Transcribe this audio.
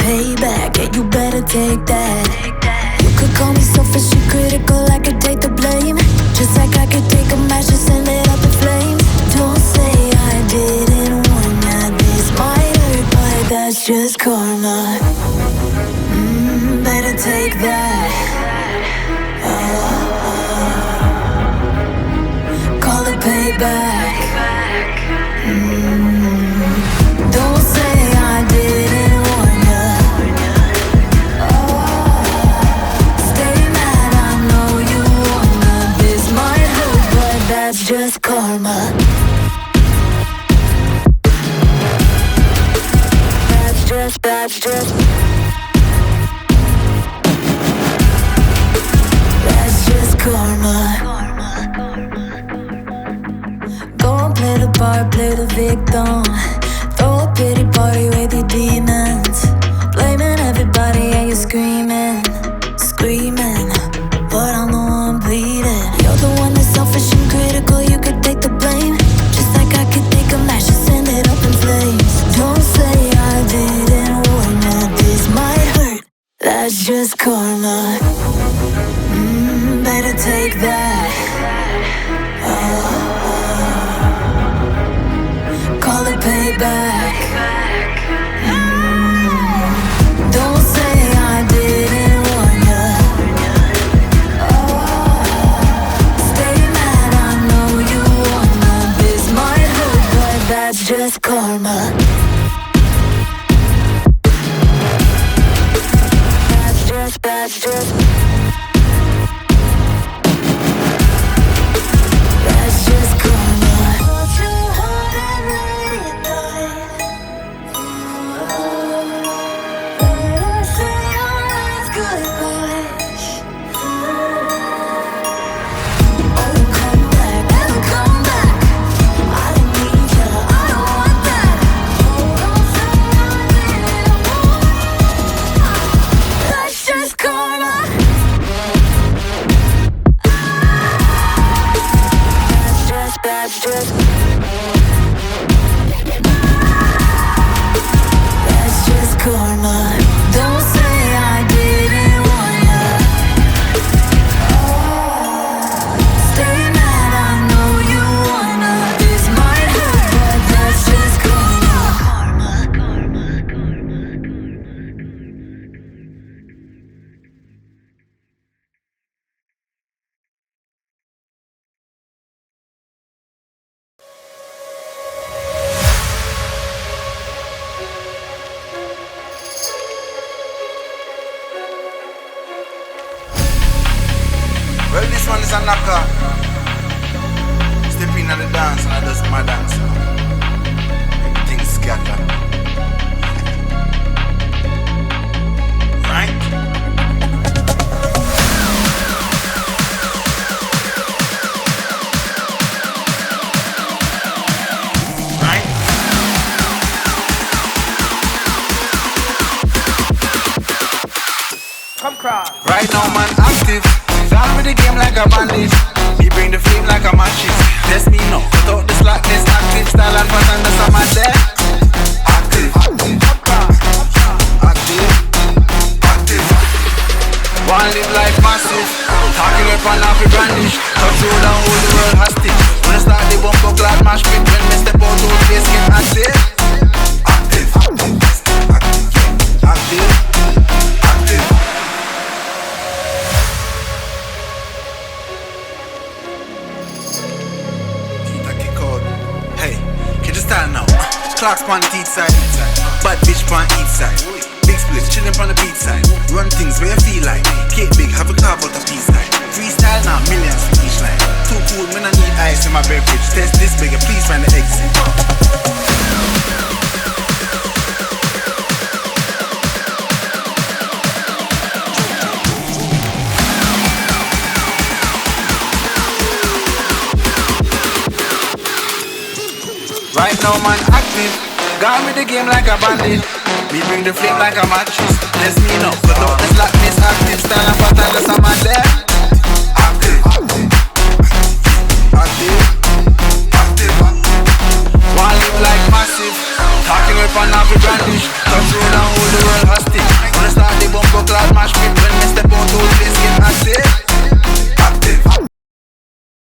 payback, yeah, you better take that. You could call me selfish and critical, I could take the blame. Just like I could take a match and send it up in flames. Don't say I didn't warn ya, this might hurt, but that's just karma. Better take that. Call it payback. Don't say I didn't warn ya. Stay mad, I know you wanna. This might hurt, but that's just karma. That's just karma. Go and play the part, play the victim. Throw a pity party with your demons. Blaming everybody and you're screaming, but I'm the one bleeding. You're the one that's selfish and critical, you could take the blame. Just like I could take a match and send it up in flames. Don't say I didn't warn ya, this might hurt, that's just karma. Better take that. Call it payback. Don't say I didn't warn ya. Stay mad, I know you wanna. This might hurt, but that's just karma. That's just karma. Hold you hard and let it die. Better say our last goodbye. Oh, come back, never come back. I don't need ya, I don't want that. Oh, don't say I didn't want. That's just karma. That's just karma. Don't say I didn't warn ya. Stay mad, I know you wanna. This might hurt, but that's just karma. Well, this one is a knocker. Step in on the dance and I just my dance. Everything scatter. Right? Right? Come cross. Right now, man, active. Start with the game like a bandage. Me bring the flame like a matches. Test me now, cut out the slackness. Active style and pattern, that's how man there. Active. Active. One live life massive. Talking up and off the brandish. Touch road and hold the world hostage. When I start the bumper glad mash pit. When me step out to the place get active. Active. Active. Style now. Clarks on the east side. Bad bitch on each side. Big splits chillin' on the beach side. Run things where you feel like. Cake big, have a carve out a piece side. Freestyle now, millions for each line. Too cool, man, I need ice in my beverage. Test this bigger, please find the exit. Right now, man, active. Gone with the game like a bandit. Me bring the flame like a mattress. Let's me know. Cut out the slackness, active style and pattern, that's how man there.